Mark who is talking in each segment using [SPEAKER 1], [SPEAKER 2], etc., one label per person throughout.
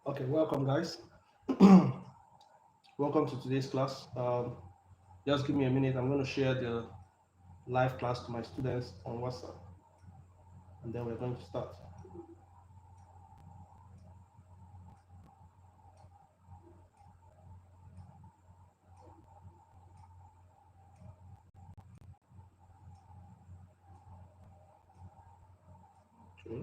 [SPEAKER 1] Okay, welcome guys. Welcome to today's class. Just give me a minute. I'm going to share the live class to my students on WhatsApp, and then we're going to start. Okay.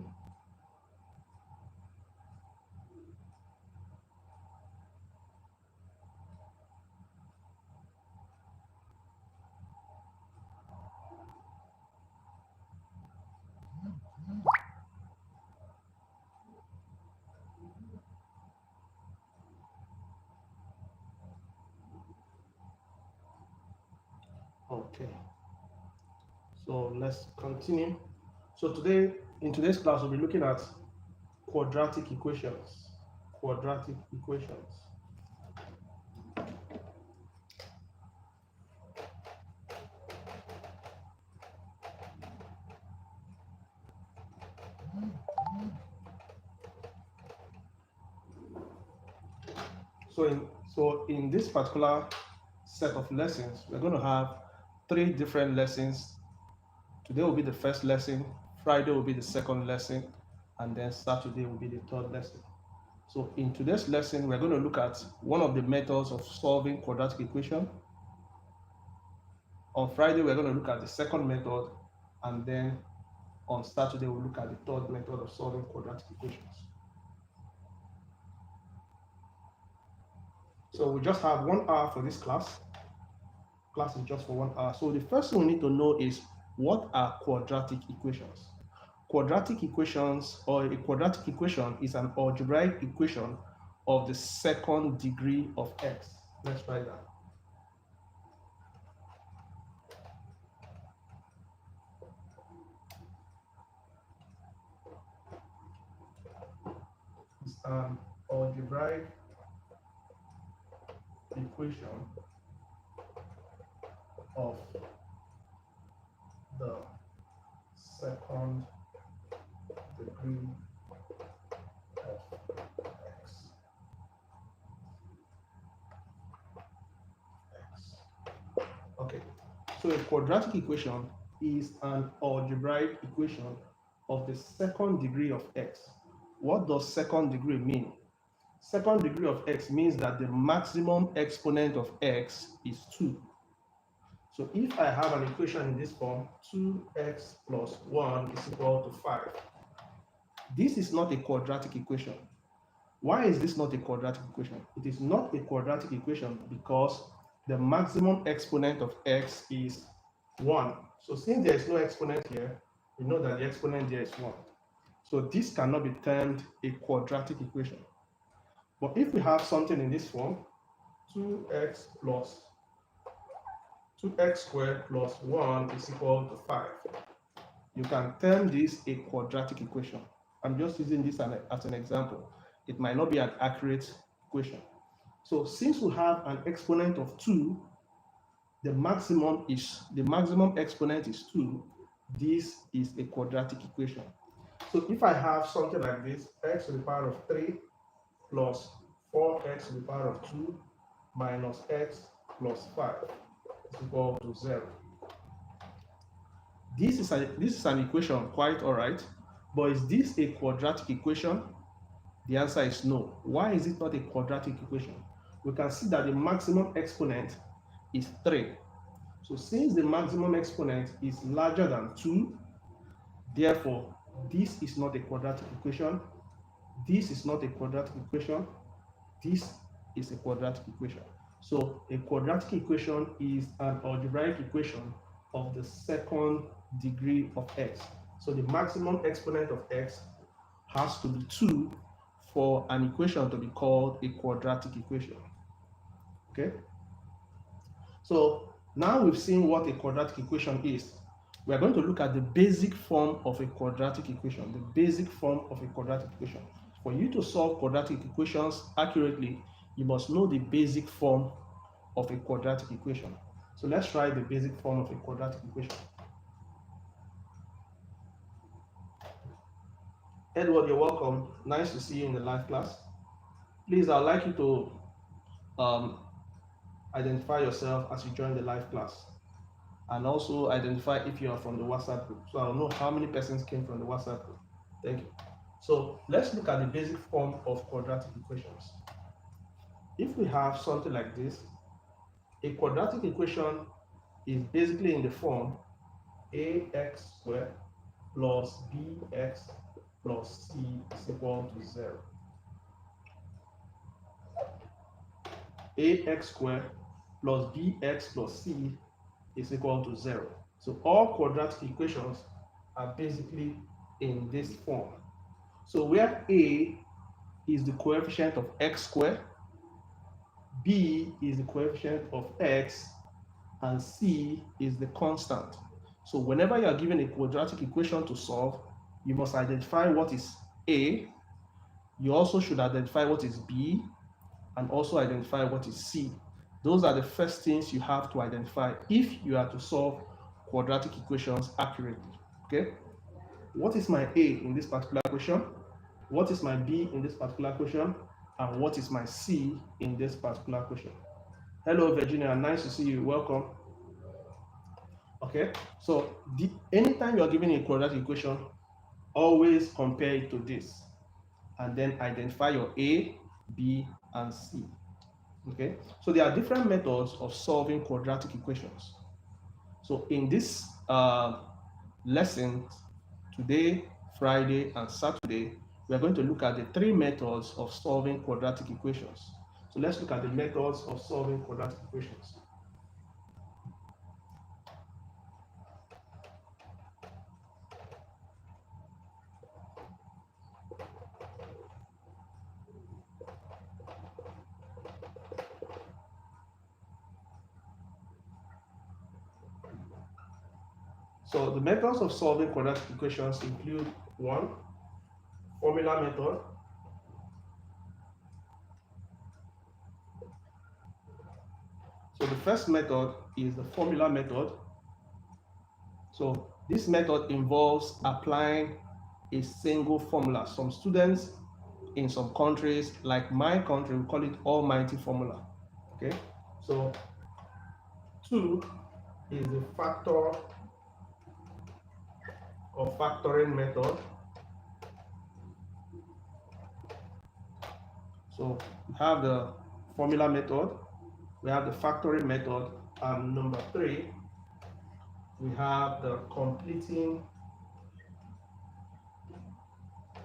[SPEAKER 1] Okay. So let's continue. So in today's class, we'll be looking at quadratic equations. Quadratic equations. So in this particular set of lessons, we're going to have 3 different lessons. Today will be the first lesson, Friday will be the second lesson, and then Saturday will be the third lesson. So in today's lesson, we're going to look at one of the methods of solving quadratic equation. On Friday, we're going to look at the second method, and then on Saturday, we'll look at the third method of solving quadratic equations. So we just have 1 hour for this class. Class is just for 1 hour. So the first thing we need to know is, what are quadratic equations? Quadratic equations, or a quadratic equation, is an algebraic equation of the second degree of x. Let's try that. It's an algebraic equation of the second degree of x. Okay, so a quadratic equation is an algebraic equation of the second degree of x. What does second degree mean? Second degree of x means that the maximum exponent of x is 2. So if I have an equation in this form, 2x plus 1 is equal to 5. This is not a quadratic equation. Why is this not a quadratic equation? It is not a quadratic equation because the maximum exponent of x is 1. So since there is no exponent here, we know that the exponent there is 1. So this cannot be termed a quadratic equation. But if we have something in this form, 2x squared plus 1 is equal to 5, you can term this a quadratic equation. I'm just using this as an example. It might not be an accurate equation. So since we have an exponent of 2, the maximum exponent is 2. This is a quadratic equation. So if I have something like this, x to the power of 3 plus 4x to the power of 2 minus x plus 5 is equal to 0. This is an equation, quite all right, but is this a quadratic equation? The answer is no. Why is it not a quadratic equation? We can see that the maximum exponent is 3. So since the maximum exponent is larger than 2, therefore this is not a quadratic equation. This is not a quadratic equation. This is a quadratic equation. So a quadratic equation is an algebraic equation of the second degree of x. So the maximum exponent of x has to be 2 for an equation to be called a quadratic equation. Okay? So now we've seen what a quadratic equation is. We are going to look at the basic form of a quadratic equation. The basic form of a quadratic equation. For you to solve quadratic equations accurately, you must know the basic form of a quadratic equation. So let's try the basic form of a quadratic equation. Edward, you're welcome. Nice to see you in the live class. Please, I'd like you to identify yourself as you join the live class, and also identify if you are from the WhatsApp group, so I'll know how many persons came from the WhatsApp group. Thank you. So let's look at the basic form of quadratic equations. If we have something like this, a quadratic equation is basically in the form ax squared plus bx plus c is equal to 0. Ax squared plus bx plus c is equal to 0. So all quadratic equations are basically in this form. So where a is the coefficient of x squared, b is the coefficient of x, and c is the constant. So whenever you are given a quadratic equation to solve, you must identify what is a, you also should identify what is b, and also identify what is c. Those are the first things you have to identify if you are to solve quadratic equations accurately. Okay? What is my a in this particular question? What is my b in this particular question? And what is my c in this particular question? Hello, Virginia. Nice to see you. Welcome. Okay? So anytime you're given a quadratic equation, always compare it to this, and then identify your a, b, and c. Okay, so there are different methods of solving quadratic equations. So in this lesson, today, Friday, and Saturday, we are going to look at the 3 methods of solving quadratic equations. So let's look at the methods of solving quadratic equations. So the methods of solving quadratic equations include 1, formula method. So the first method is the formula method. So this method involves applying a single formula. Some students in some countries, like my country, we call it almighty formula. Okay, so 2 is the factor or factoring method. So we have the formula method, we have the factoring method, and number 3, we have the completing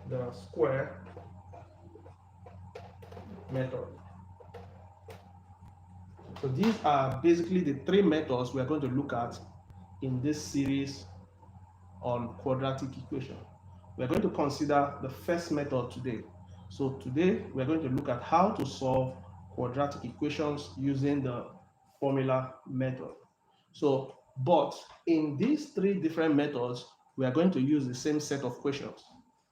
[SPEAKER 1] the square method. So these are basically the 3 methods we are going to look at in this series on quadratic equation. We are going to consider the first method today. So today we are going to look at how to solve quadratic equations using the formula method. So, but in these 3 different methods, we are going to use the same set of questions.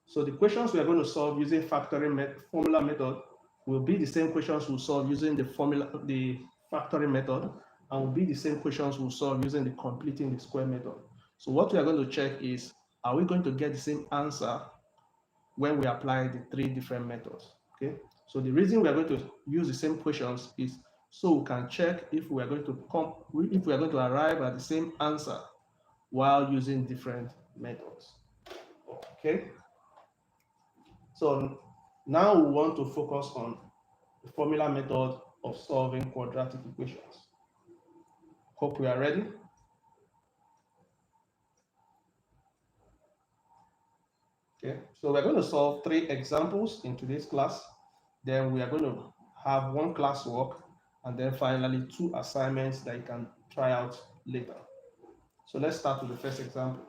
[SPEAKER 1] So the questions we are going to solve using formula method will be the same questions we'll solve using the factoring method, and will be the same questions we'll solve using the completing the square method. So what we are going to check is, are we going to get the same answer when we apply the 3 different methods? Okay. So the reason we are going to use the same questions is so we can check if we are going to arrive at the same answer while using different methods. Okay. So now we want to focus on the formula method of solving quadratic equations. Hope we are ready. Okay, so we're going to solve 3 examples in today's class. Then we are going to have 1 classwork, and then finally 2 assignments that you can try out later. So let's start with the first example.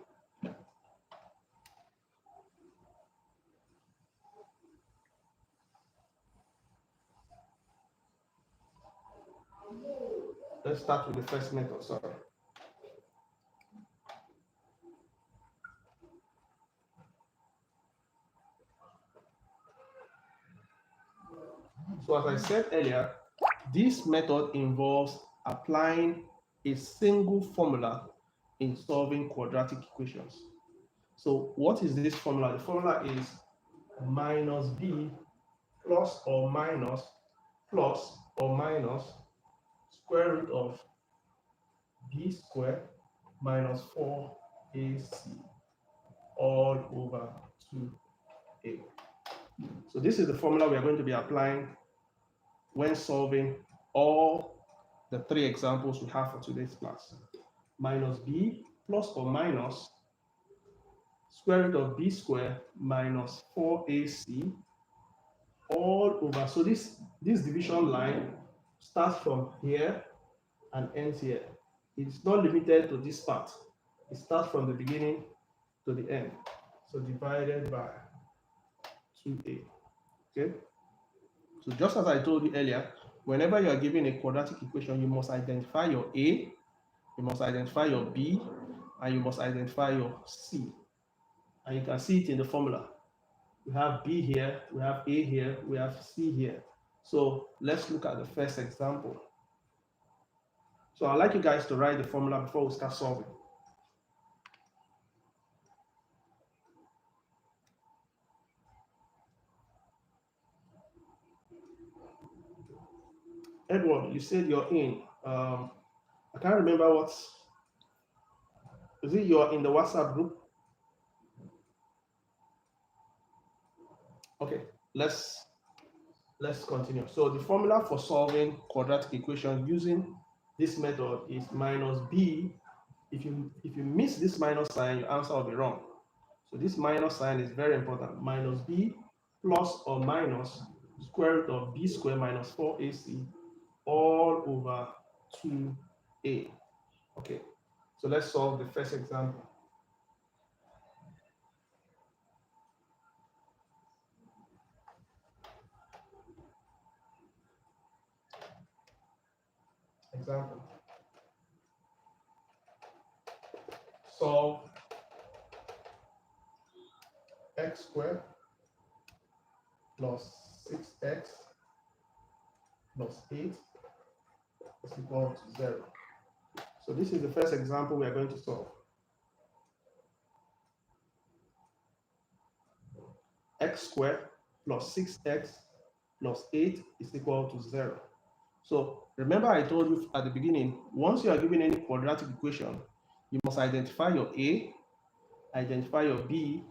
[SPEAKER 1] let's start with the first method, sorry. So as I said earlier, this method involves applying a single formula in solving quadratic equations. So what is this formula? The formula is minus b plus or minus square root of b squared minus 4ac all over 2a. So this is the formula we are going to be applying when solving all the three examples we have for today's class. Minus b plus or minus square root of b squared minus 4ac all over. So this division line starts from here and ends here. It's not limited to this part. It starts from the beginning to the end. So divided by 2a. Okay? So just as I told you earlier, whenever you are given a quadratic equation, you must identify your a, you must identify your b, and you must identify your c. And you can see it in the formula. We have b here, we have a here, we have c here. So let's look at the first example. So I'd like you guys to write the formula before we start solving. Edward, you said you're in. I can't remember what. Is it you're in the WhatsApp group? Okay, let's continue. So the formula for solving quadratic equation using this method is minus b. If you miss this minus sign, your answer will be wrong. So this minus sign is very important. Minus b plus or minus square root of b squared minus 4ac all over 2a. Okay, so let's solve the first example. Example. Solve x squared plus 6x plus 8 is equal to 0. So this is the first example we are going to solve. X squared plus 6x plus 8 is equal to 0. So remember I told you at the beginning, once you are given any quadratic equation, you must identify your a, identify your b,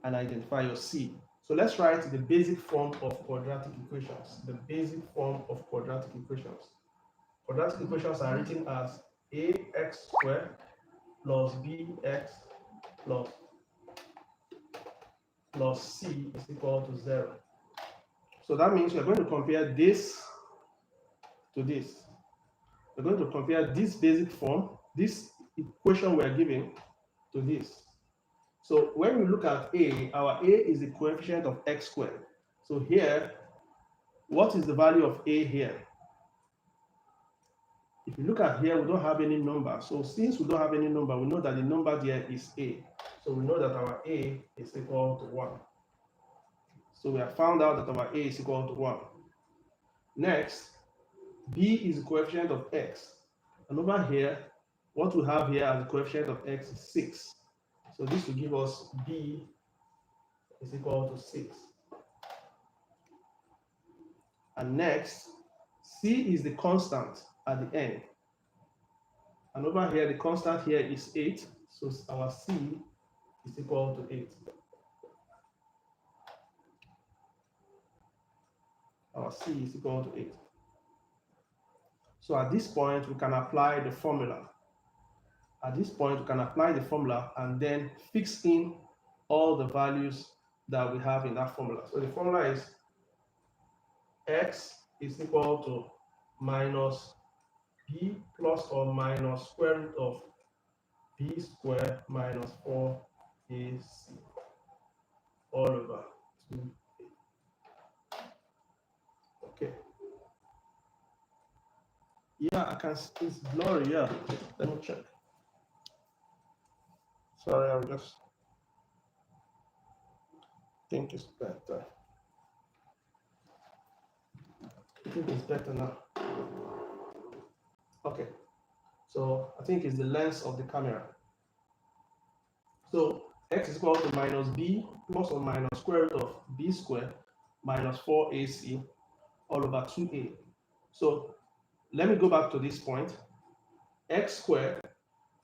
[SPEAKER 1] and identify your c. So let's write the basic form of quadratic equations. The basic form of quadratic equations. Quadratic equations are written as ax squared plus bx plus c is equal to 0. So that means we're going to compare this to this. We're going to compare this basic form, this equation we're given, to this. So when we look at a, our a is the coefficient of x squared. So here, what is the value of a here? If you look at here, we don't have any number. So since we don't have any number, we know that the number there is a. So we know that our a is equal to 1. So we have found out that our a is equal to 1. Next, b is the coefficient of x. And over here, what we have here as the coefficient of x is 6. So this will give us b is equal to 6. And next, c is the constant at the end. And over here, the constant here is 8. So our c is equal to 8. Our c is equal to 8. So at this point, we can apply the formula. At this point, we can apply the formula and then fix in all the values that we have in that formula. So the formula is x is equal to minus b plus or minus square root of b squared minus 4ac all over 2a. Okay. Yeah, I can see it's blurry. Yeah, let me check. Sorry, I'll just think it's better. I think it's better now. Okay, so I think it's the lens of the camera. So x is equal to minus b plus or minus square root of b squared minus 4ac all over 2a. So let me go back to this point. X squared,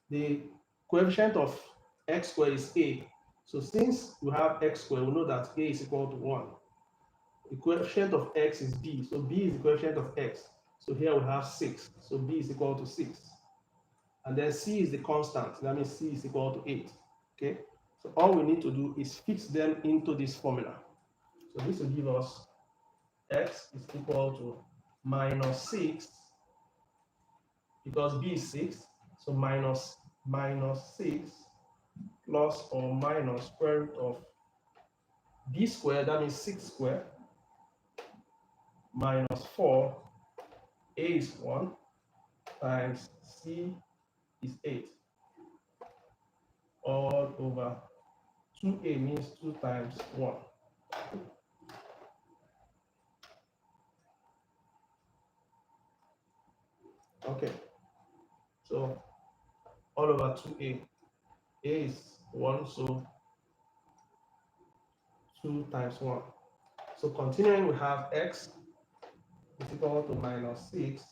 [SPEAKER 1] the coefficient of x squared is a. So since we have x squared, we know that a is equal to 1. The coefficient of x is b. So b is the coefficient of x. So here we have 6. So b is equal to 6. And then c is the constant. That means c is equal to 8. Okay. So all we need to do is fix them into this formula. So this will give us x is equal to minus 6 because b is 6. So minus 6 plus or minus square root of b squared, that means 6 squared, minus 4, a is 1, times c is 8, all over 2a means 2 times 1. Okay, so all over 2a, a is 1, so 2 times 1. So continuing, we have x is equal to minus 6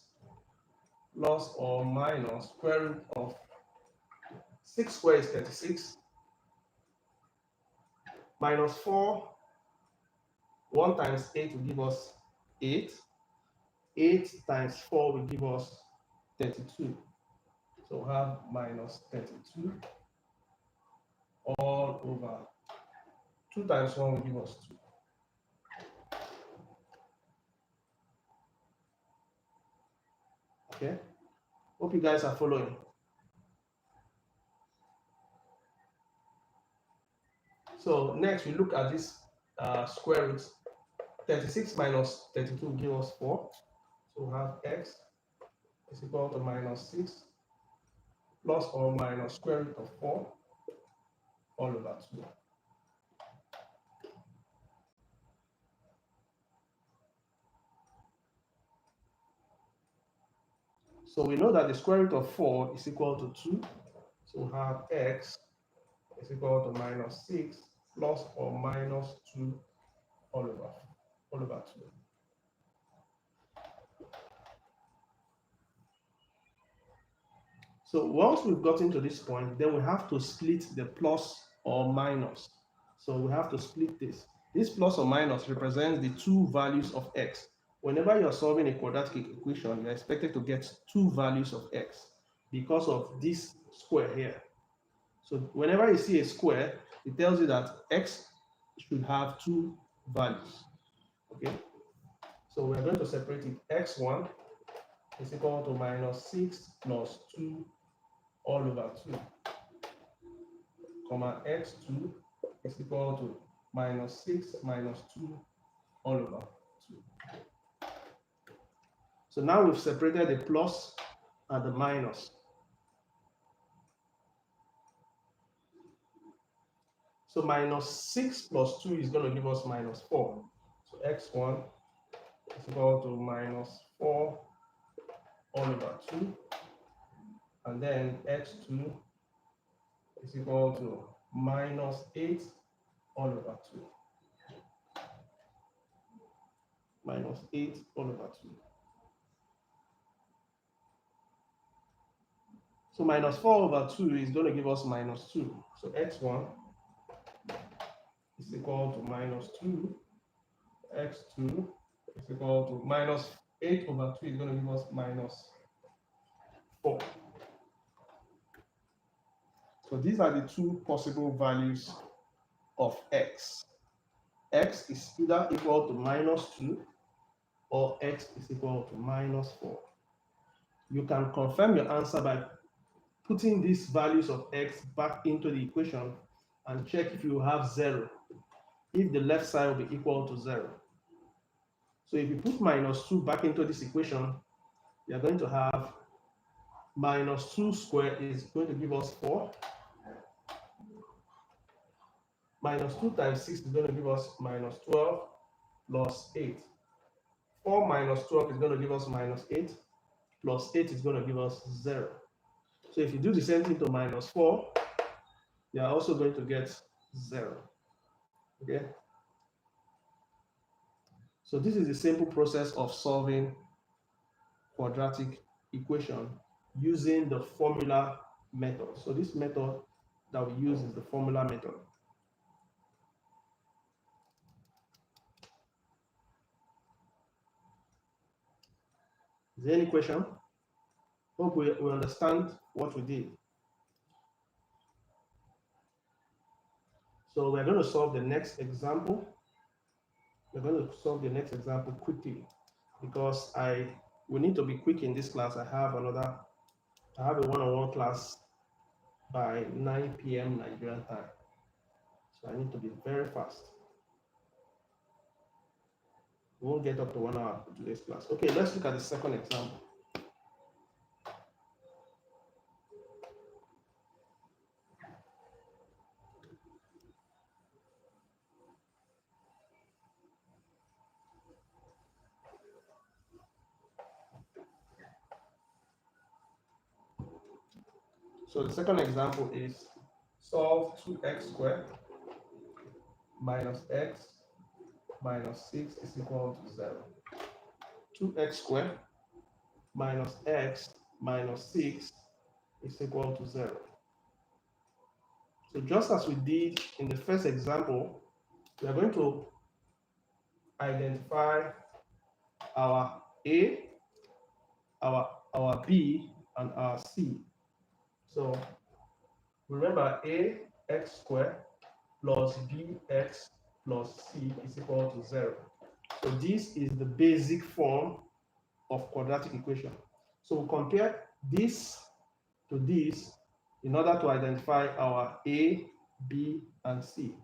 [SPEAKER 1] plus or minus square root of 6 squared is 36, minus 4, 1 times 8 will give us 8. 8 times 4 will give us 32. So we have minus 32 all over 2 times 1 will give us 2. Okay, hope you guys are following. So next we look at this square root. 36 minus 32 will give us 4. So we have x is equal to minus 6 plus or minus square root of 4 all over 2. So we know that the square root of 4 is equal to 2. So we have x is equal to minus 6 plus or minus 2 all over 2. So once we've gotten to this point, then we have to split the plus or minus. So we have to split this. This plus or minus represents the two values of x. Whenever you're solving a quadratic equation, you're expected to get two values of x because of this square here. So whenever you see a square, it tells you that x should have two values. Okay. So we're going to separate it. X1 is equal to minus 6 plus 2 all over 2, comma x2 is equal to minus 6 minus 2 all over 2. So now we've separated the plus and the minus. So minus 6 plus 2 is going to give us minus 4. So x1 is equal to minus 4 all over 2. And then x2 is equal to minus 8 all over 2. Minus 8 all over 2. So minus 4 over 2 is going to give us minus 2. So x1 is equal to minus 2. X2 is equal to minus 8 over 2 is going to give us minus 4. So these are the two possible values of x. X is either equal to minus 2 or x is equal to minus 4. You can confirm your answer by putting these values of x back into the equation and check if you have 0, if the left side will be equal to 0. So if you put minus 2 back into this equation, we are going to have minus 2 squared is going to give us 4. Minus 2 times 6 is going to give us minus 12 plus 8. 4 minus 12 is going to give us minus 8, plus 8 is going to give us 0. So if you do the same thing to minus 4, you are also going to get 0. Okay? So this is the simple process of solving quadratic equation using the formula method. So this method that we use is the formula method. Is there any question? Hope we understand what we did. So we're going to solve the next example. We're going to solve the next example quickly because we need to be quick in this class. I have a one-on-one class by 9 p.m. Nigerian time. So I need to be very fast. We won't get up to 1 hour for today's class. Okay, let's look at the second example. So the second example is solve 2x squared minus x minus 6 is equal to 0. 2x squared minus x minus 6 is equal to 0. So just as we did in the first example, we are going to identify our a, our b, and our c. So remember, a x squared plus bx plus c is equal to 0. So this is the basic form of quadratic equation. So we compare this to this in order to identify our a, b, and c.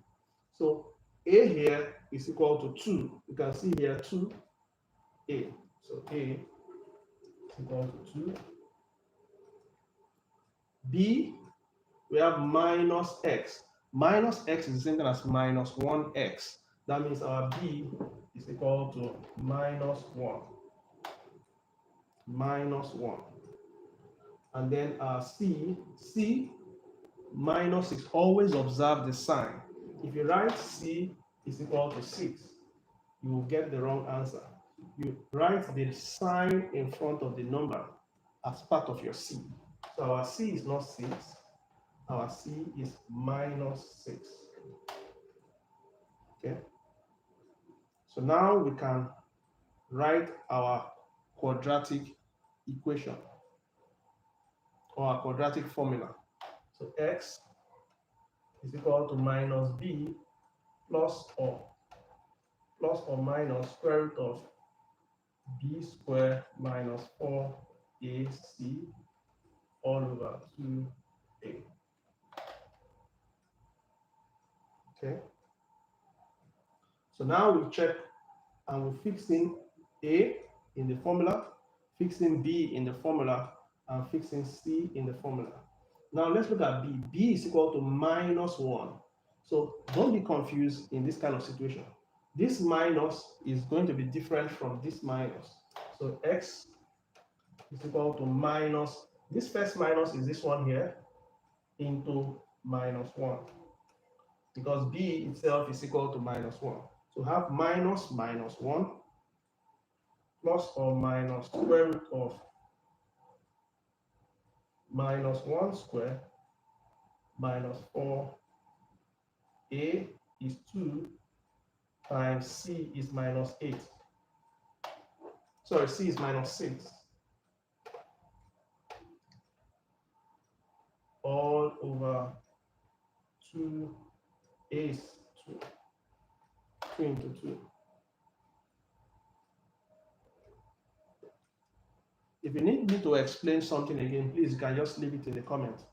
[SPEAKER 1] So a here is equal to 2. You can see here 2a. So a is equal to 2. B, we have minus x. Minus x is the same thing as minus 1x. That means our b is equal to minus 1. Minus 1. And then our c minus 6. Always observe the sign. If you write c is equal to 6, you will get the wrong answer. You write the sign in front of the number as part of your c. So our c is not 6. Our c is minus 6. Okay. So now we can write our quadratic equation or our quadratic formula. So x is equal to minus b plus or minus square root of b squared minus 4ac all over 2a. Okay. So now we check and we fix in a in the formula, fixing b in the formula, and fixing c in the formula. Now let's look at b. b is equal to minus 1. So don't be confused in this kind of situation. This minus is going to be different from this minus. So x is equal to minus, this first minus is this one here, into minus 1. Because b itself is equal to minus 1. So have minus minus 1 plus or minus square root of minus 1 squared minus 4a is 2 times c is minus 8. Sorry, c is minus 6. All over 2a is 2 into 2. If you need me to explain something again, please, you can just leave it in the comment.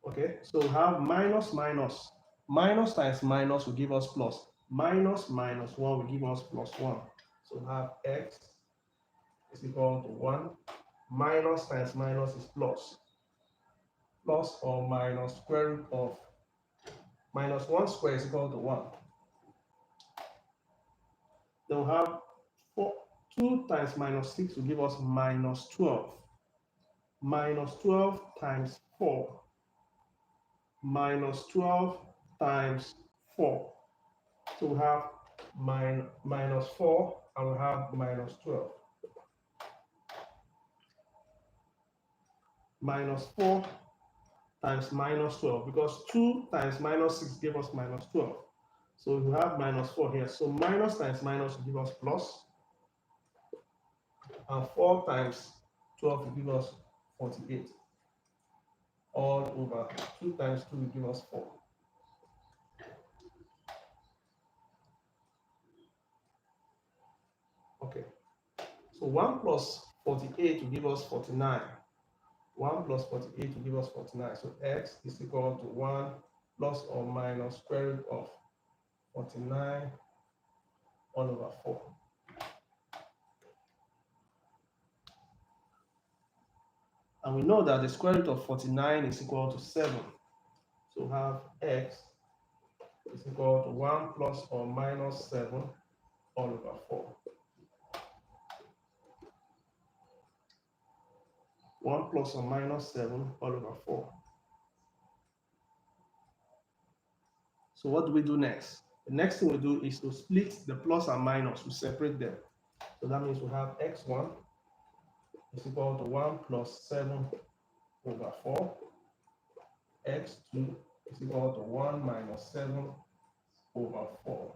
[SPEAKER 1] Okay, so we have minus minus. Minus times minus will give us plus. Minus minus 1 will give us plus 1. So we have x is equal to 1. Minus times minus is plus. Plus or minus square root of minus 1 square is equal to 1. Then we have 2 times minus 6 will give us minus 12. Minus 12 times 4. Minus 12 times 4. So we have minus 4 and we have minus 12. Minus 4 times minus 12, because 2 times minus 6 gave us minus 12. So we have minus 4 here. So minus times minus will give us plus. And 4 times 12 will give us 48. All over 2 times 2 will give us 4. Okay. So 1 plus 48 will give us 49. 1 plus 48 will give us 49. So x is equal to 1 plus or minus square root of 49 all over 4. And we know that the square root of 49 is equal to 7. So we have x is equal to 1 plus or minus 7 all over 4. 1 plus or minus 7 all over 4. So what do we do next? The next thing we do is to split the plus and minus, we separate them. So that means we have x1 is equal to 1 plus 7 over 4. X2 is equal to 1 minus 7 over 4.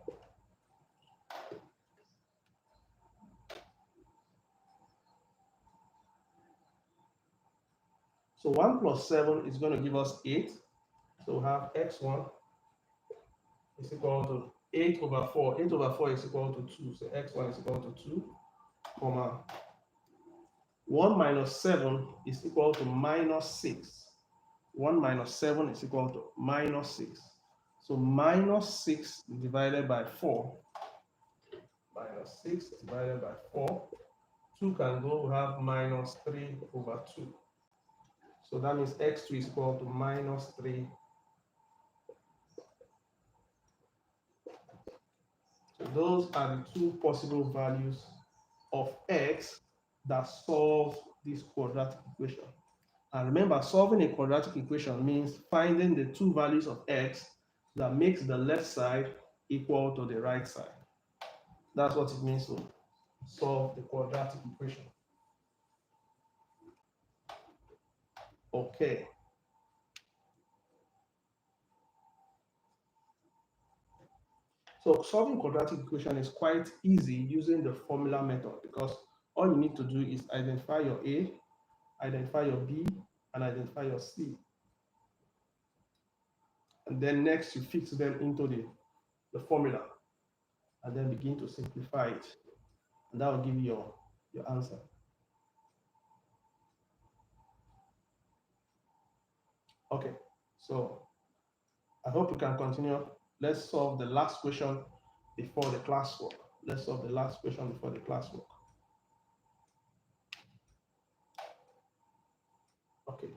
[SPEAKER 1] So 1 plus 7 is going to give us 8. So we have x1 is equal to 8 over 4. 8 over 4 is equal to 2. So x1 is equal to 2, comma. 1 minus 7 is equal to minus 6. 1 minus 7 is equal to minus 6. So minus 6 divided by 4. Minus 6 divided by 4. 2 can go, we have minus 3 over 2. So that means x2 is equal to minus 3. So those are the two possible values of x that solve this quadratic equation. And remember, solving a quadratic equation means finding the two values of x that makes the left side equal to the right side. That's what it means to solve the quadratic equation. Okay. So solving quadratic equation is quite easy using the formula method, because all you need to do is identify your A, identify your B, and identify your C. And then next you fix them into the formula and then begin to simplify it. And that will give you your answer. Okay, so I hope you can continue. Let's solve the last question before the classwork. Let's solve the last question before the classwork. Okay.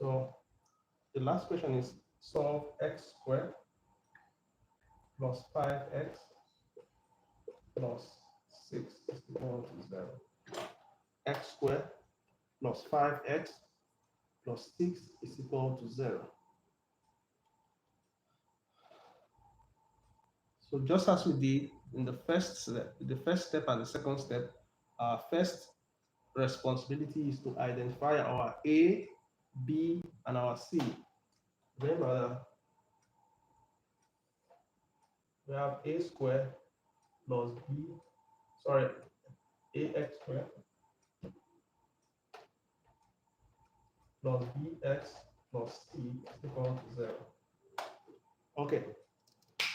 [SPEAKER 1] So the last question is solve x squared plus 5x plus 6 is equal to 0. X squared plus 5x plus 6 is equal to 0. So just as we did in the first step and the second step, our first responsibility is to identify our A, B, and our C. Remember, we have A squared plus AX squared plus BX plus C is equal to 0. Okay.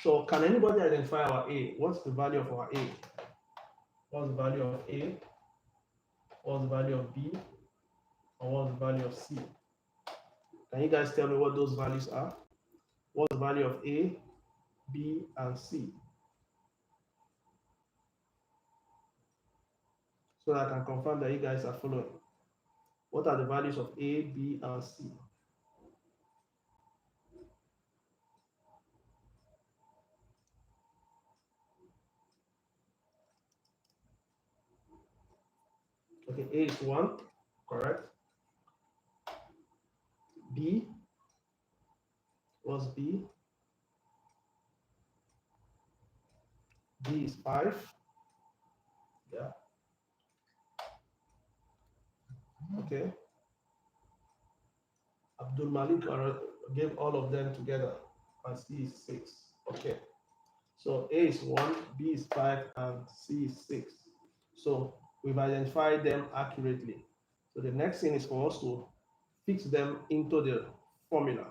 [SPEAKER 1] So can anybody identify our A? What's the value of our A? What's the value of A? What's the value of B? And what's the value of C? Can you guys tell me what those values are? What's the value of A, B, and C? So that I can confirm that you guys are following. What are the values of A, B, and C? Okay, A is 1, correct. B, what's B? B is 5. Yeah, okay. Abdul Malik gave all of them together, and C is 6. Okay. So A is 1, B is 5, and C is 6. So we've identified them accurately. So the next thing is for us to fix them into the formula.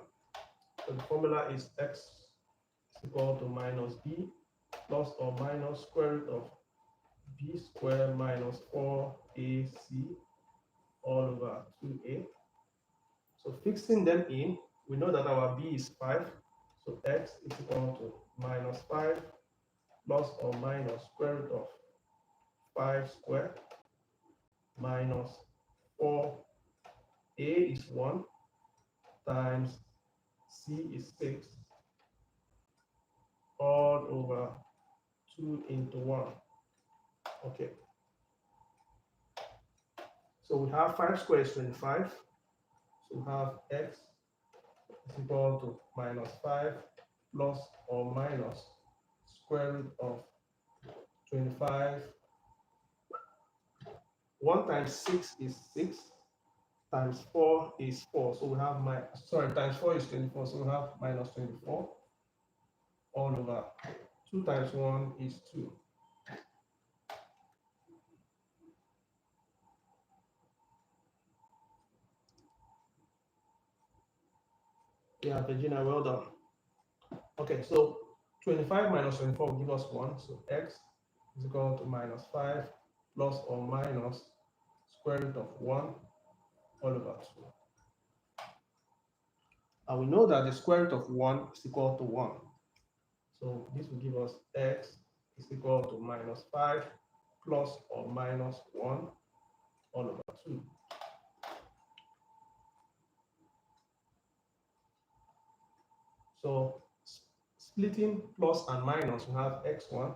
[SPEAKER 1] So the formula is x is equal to minus b plus or minus square root of b squared minus 4ac all over 2a. So fixing them in, we know that our b is 5. So x is equal to minus 5 plus or minus square root of 5 squared minus 4a is 1 times c is 6 all over 2 into 1. Okay. So we have 5 squared is 25. So we have x is equal to minus 5 plus or minus square root of 25. 1 times 6 is 6 times 4 is 4. So we have times 4 is 24. So we have minus 24 all over 2 times 1 is 2. Yeah, Virginia, well done. Okay, so 25 minus 24 will give us 1. So x is equal to minus 5 plus or minus square root of 1 all over 2. And we know that the square root of 1 is equal to 1. So this will give us x is equal to minus 5 plus or minus 1 all over 2. So splitting plus and minus, we have x1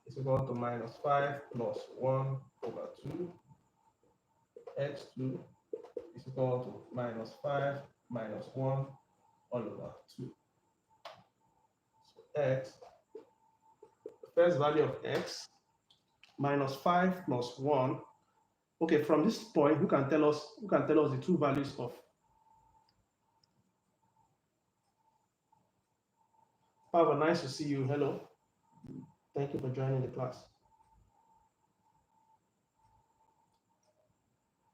[SPEAKER 1] is equal to minus 5 plus 1 over 2. x2 is equal to minus 5 minus 1 all over 2. So x, the first value of x, minus 5 plus 1. Okay, from this point, who can tell us the two values of Pava? Nice to see you. Hello. Thank you for joining the class.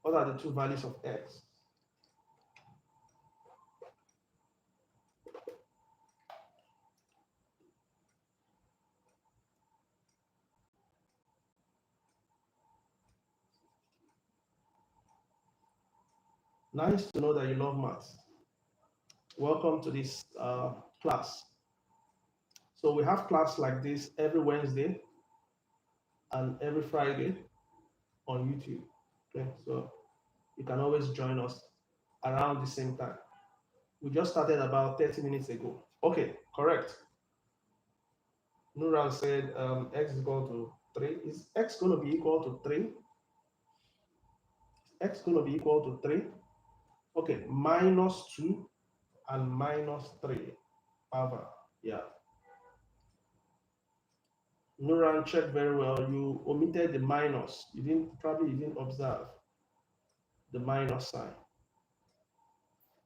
[SPEAKER 1] What are the two values of x? Nice to know that you love maths. Welcome to this class. So we have class like this every Wednesday and every Friday on YouTube. Okay, so you can always join us around the same time. We just started about 30 minutes ago. Okay, correct. Nuran said x is equal to 3. Is x going to be equal to 3? X going to be equal to 3? Okay, minus 2 and minus 3. Power. Yeah. Nuran, check very well. You omitted the minus. You didn't observe the minus sign.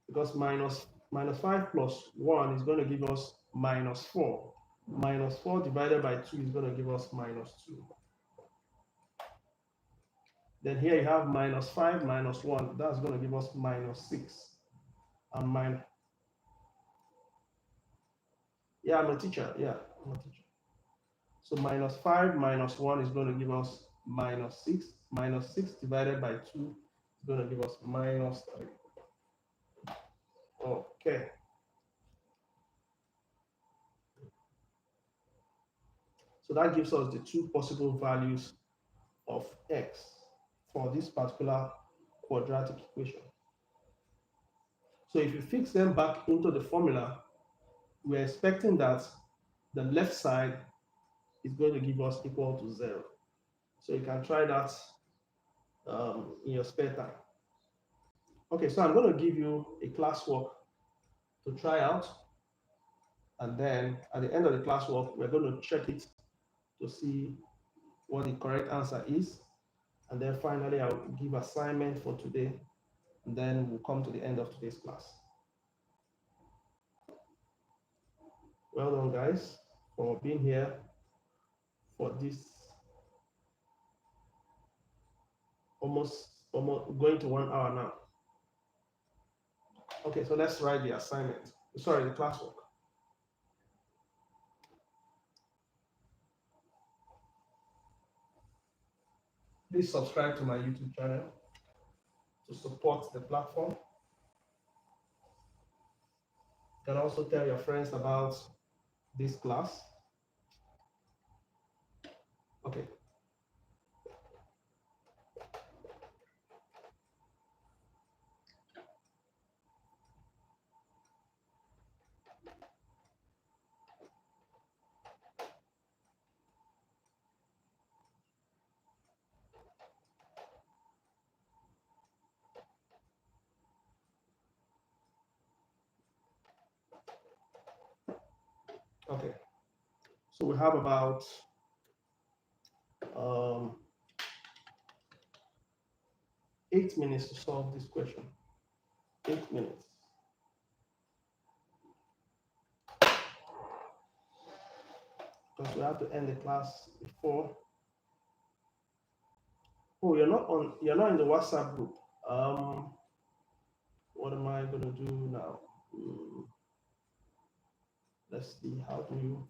[SPEAKER 1] Because minus 5 plus 1 is going to give us minus 4. Minus 4 divided by 2 is going to give us minus 2. Then here you have minus 5 minus 1. That's going to give us minus 6. And Yeah, I'm a teacher. Yeah, I'm a teacher. So minus 5 minus 1 is going to give us minus 6. Minus 6 divided by 2 is going to give us minus 3. Okay. So that gives us the two possible values of x for this particular quadratic equation. So if you fix them back into the formula, we're expecting that the left side is going to give us equal to 0. So you can try that in your spare time. Okay, so I'm going to give you a classwork to try out. And then at the end of the classwork, we're going to check it to see what the correct answer is. And then finally, I'll give assignment for today. And then we'll come to the end of today's class. Well done, guys, for being here for this almost going to 1 hour now. Okay, so let's write the assignment. Sorry, the classwork. Please subscribe to my YouTube channel to support the platform. You can also tell your friends about this class. Okay. Okay. So we have about 8 minutes to solve this question. 8 minutes. Because we have to end the class before. Oh, you're not in the WhatsApp group. What am I gonna do now? Let's see, how do you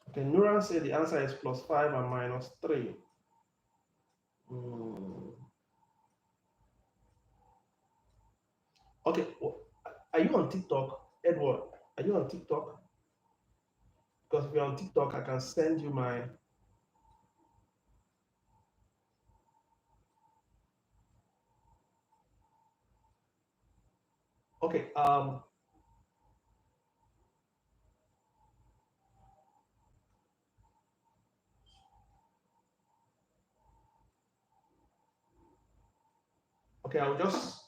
[SPEAKER 1] okay, Nuran said the answer is +5 and -3. Okay, are you on TikTok, Edward? Are you on TikTok? Because if you're on TikTok, I can send you my. Okay. Okay, I'll just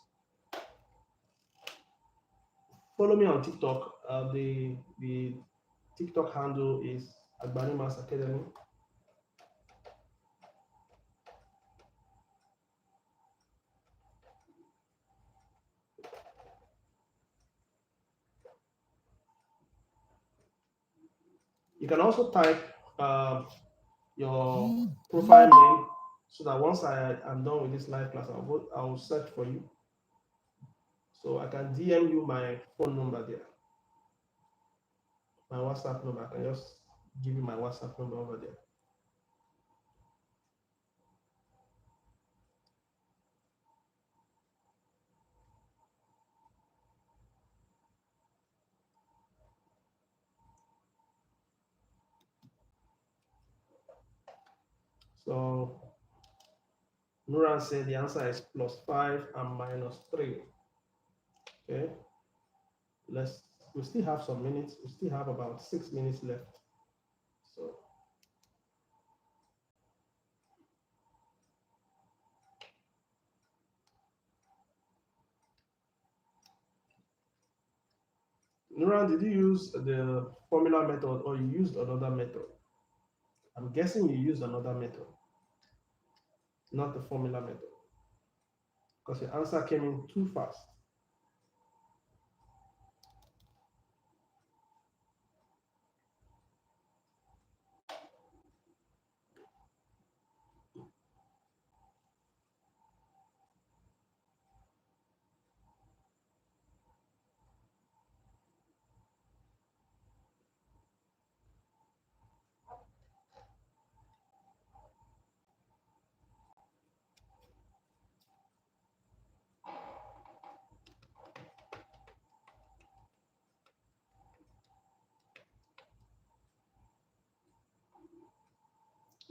[SPEAKER 1] follow me on TikTok. The TikTok handle is Agbanimas Academy. You can also type your profile name so that once I am done with this live class, I'll search for you. So I can DM you my phone number there, my WhatsApp number. I can just give you my WhatsApp number over there. So Nuran said the answer is +5 and -3. Okay, we still have some minutes. We still have about 6 minutes left. So Nuran, did you use the formula method or you used another method? I'm guessing you used another method, not the formula method, because your answer came in too fast.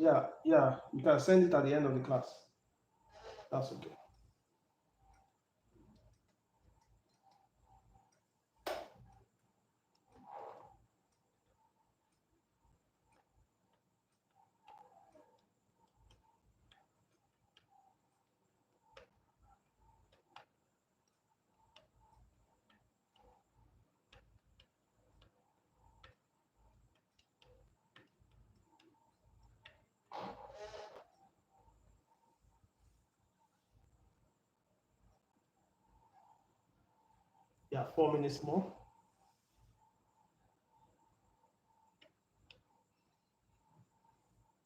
[SPEAKER 1] Yeah, you can send it at the end of the class. That's okay. Yeah, 4 minutes more.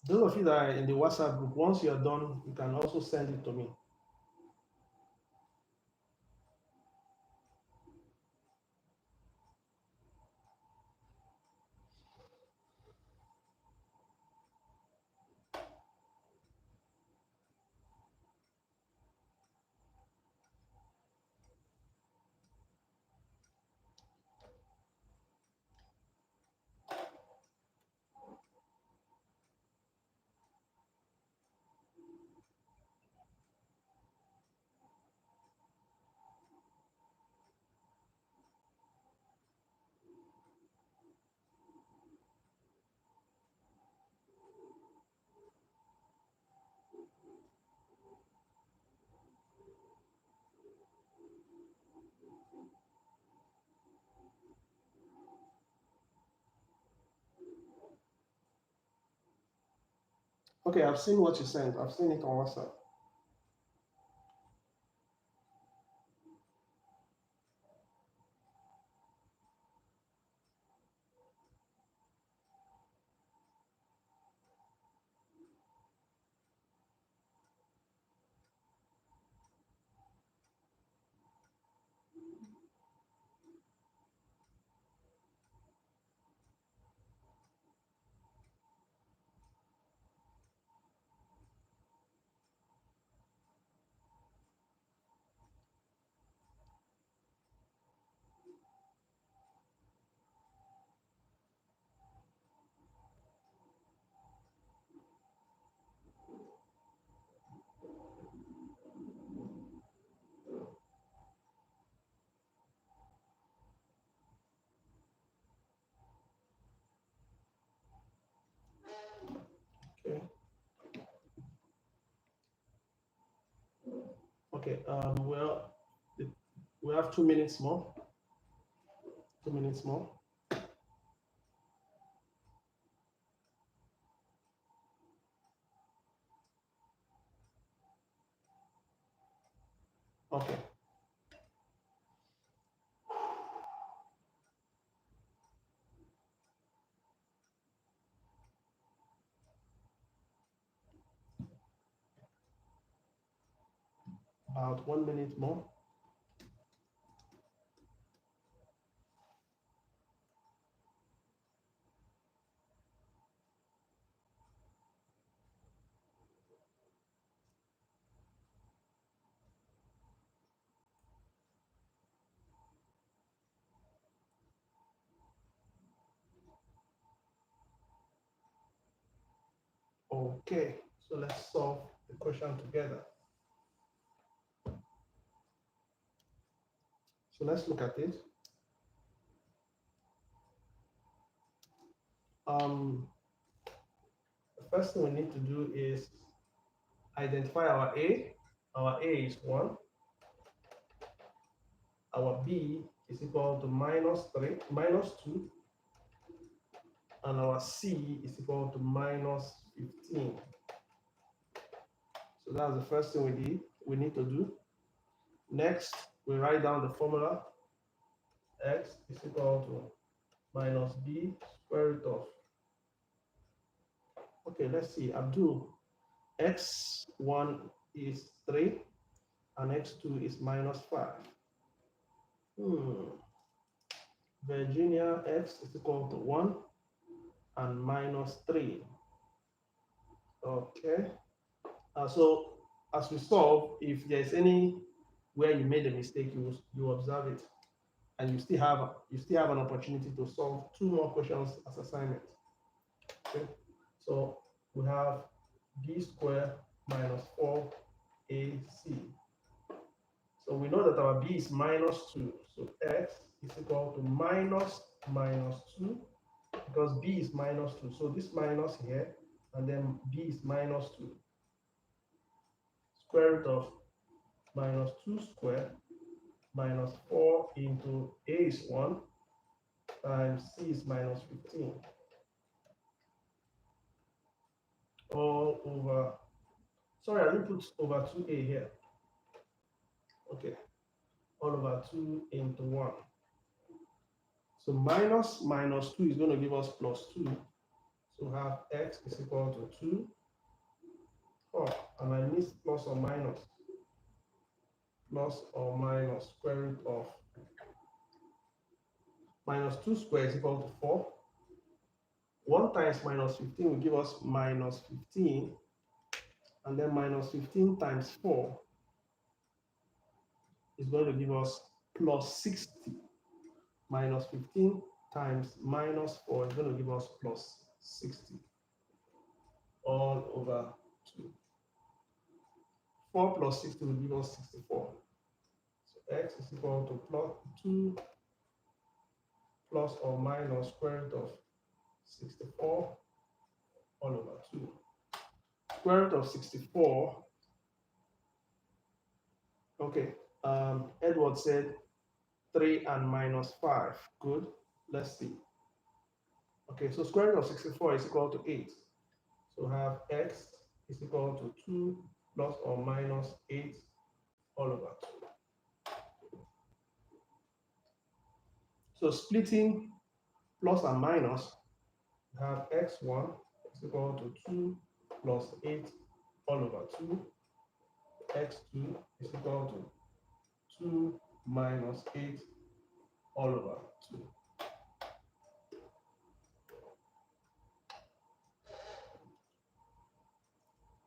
[SPEAKER 1] Those of you that are in the WhatsApp group, once you're done, you can also send it to me. Okay, I've seen what you sent. I've seen it on WhatsApp. Okay. Okay. Well, we have 2 minutes more. 2 minutes more. Okay. About 1 minute more. Okay. So let's solve the question together. So let's look at it. Um, the first thing we need to do is identify our A. Our A is 1. Our B is equal to -2, and our C is equal to -15. So that's the first thing we need to do. Next, we write down the formula. X is equal to minus B square root of. Okay, let's see. Abdul, X1 is 3 and X2 is -5. Virginia, X is equal to 1 and -3. Okay. So as we solve, if there's any where you made a mistake, you observe it, and you still have an opportunity to solve 2 more questions as assignment. Okay. So we have b squared minus 4ac. So we know that our b is minus 2. So x is equal to minus 2 because b is minus 2. So this minus here, and then b is minus 2. Square root of minus 2 squared minus 4 into a is 1 times c is minus 15 all over, sorry, I didn't put over 2a here. Okay, all over 2 into 1. So minus 2 is going to give us plus 2. So have x is equal to 2. Oh, and I missed plus or minus. Plus or minus square root of minus 2 squared is equal to 4. 1 times minus 15 will give us minus 15. And then minus 15 times 4 is going to give us plus 60. Minus 15 times minus 4 is going to give us plus 60 all over 2. 4 plus 60 will give us 64. So x is equal to plus 2 plus or minus square root of 64 all over 2. Square root of 64. Okay, Edward said 3 and minus 5. Good. Let's see. Okay, so square root of 64 is equal to 8. So have x is equal to 2 plus or minus 8 all over 2. So splitting plus and minus, have x1 is equal to 2 plus 8 all over 2. x2 is equal to 2 minus 8 all over 2.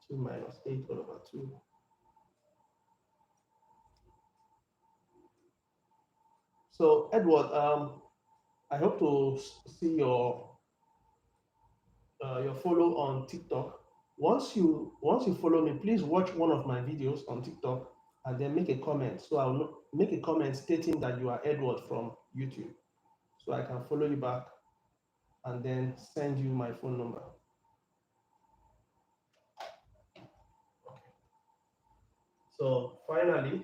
[SPEAKER 1] Minus 8 all over 2. So Edward, I hope to see your follow on TikTok. Once you follow me, please watch one of my videos on TikTok and then make a comment. So I'll make a comment stating that you are Edward from YouTube, so I can follow you back and then send you my phone number. Okay. So finally,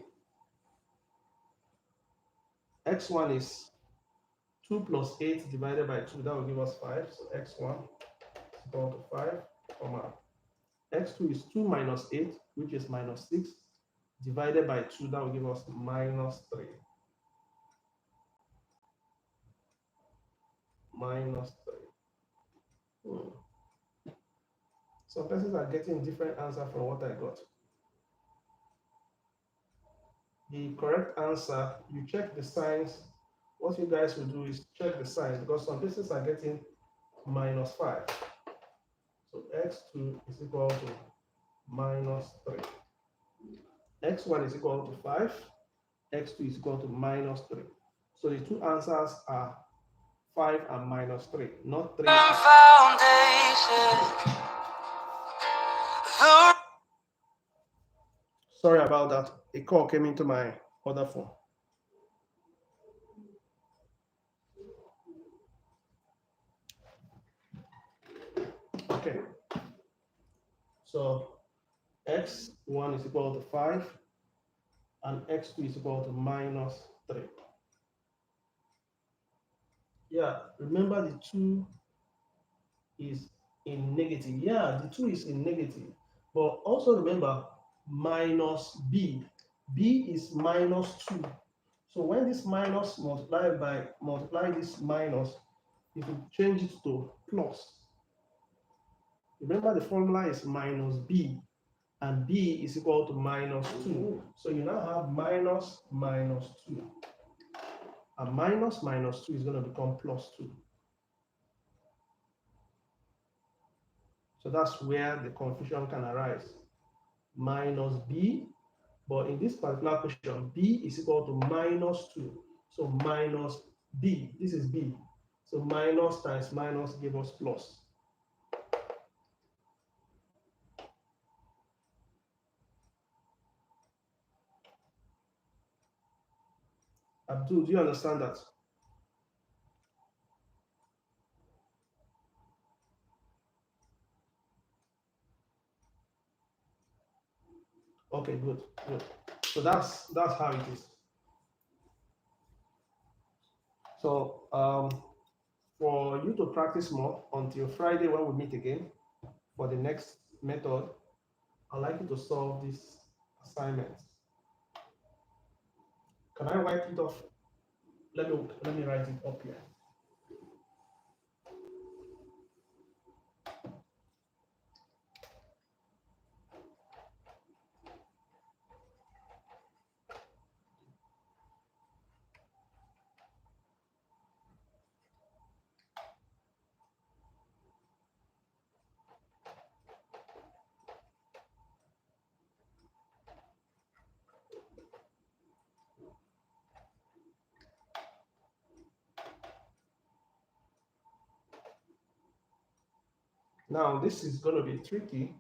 [SPEAKER 1] x1 is 2 plus 8 divided by 2. That will give us 5. So x1 is equal to 5, comma. x2 is 2 minus 8, which is minus 6, divided by 2. That will give us minus 3. Minus 3. Some persons are getting different answer from what I got. The correct answer, you check the signs. What you guys will do is check the signs, because some persons are getting minus 5. So x2 is equal to minus 3. x1 is equal to 5. x2 is equal to minus 3. So the two answers are 5 and minus 3, not 3. Sorry about that. A call came into my other phone. Okay. So x1 is equal to 5 and x2 is equal to minus 3. Yeah, remember the 2 is in negative. Yeah, the 2 is in negative. But also remember minus b. b is minus 2. So when this minus multiply this minus, if you change it to plus, remember the formula is minus b, and b is equal to minus 2. So you now have minus 2. And minus 2 is going to become plus 2. So that's where the confusion can arise. Minus b, but in this particular question, b is equal to minus 2. So minus b, this is b. So minus times minus give us plus. Abdul, do you understand that? Okay, good, good. So that's how it is. So for you to practice more until Friday when we meet again for the next method, I'd like you to solve this assignment. Can I wipe it off? Let me write it up here. Now this is going to be tricky,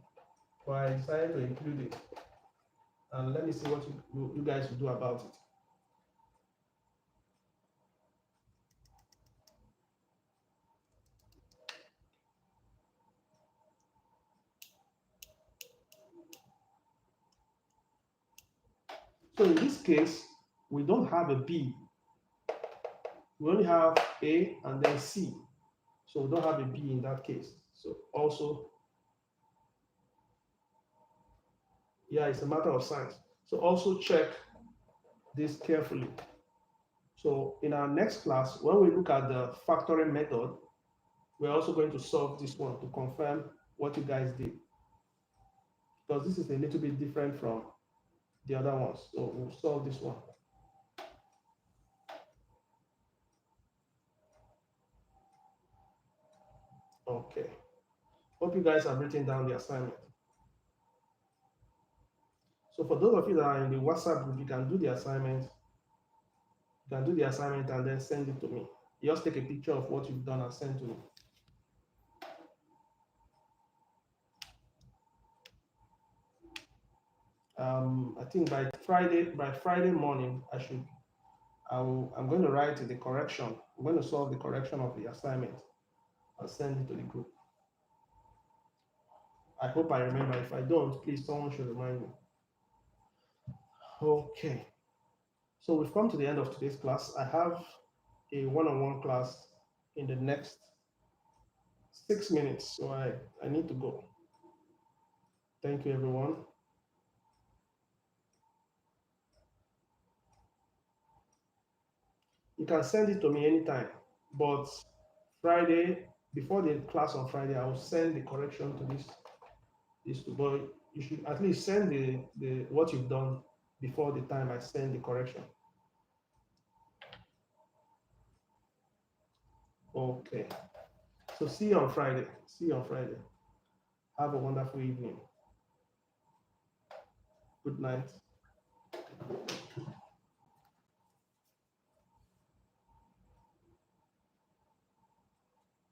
[SPEAKER 1] but I decided to include it. And let me see what you guys will do about it. So in this case, we don't have a B. We only have A and then C. So we don't have a B in that case. So also, yeah, it's a matter of science. So also check this carefully. So in our next class, when we look at the factoring method, we're also going to solve this one to confirm what you guys did. Because this is a little bit different from the other ones. So we'll solve this one. Okay. Hope you guys have written down the assignment. So for those of you that are in the WhatsApp group, you can do the assignment. You can do the assignment and then send it to me. Just take a picture of what you've done and send to me. I think by Friday morning, I'm going to write the correction. I'm going to solve the correction of the assignment and send it to the group. I hope I remember. If I don't, please someone should remind me. Okay. So we've come to the end of today's class. I have a one-on-one class in the next 6 minutes, so I need to go. Thank you, everyone. You can send it to me anytime, but Friday, before the class on Friday, I will send the correction to this boy. You should at least send the what you've done before the time I send the correction. Okay. So see you on Friday. See you on Friday. Have a wonderful evening. Good night.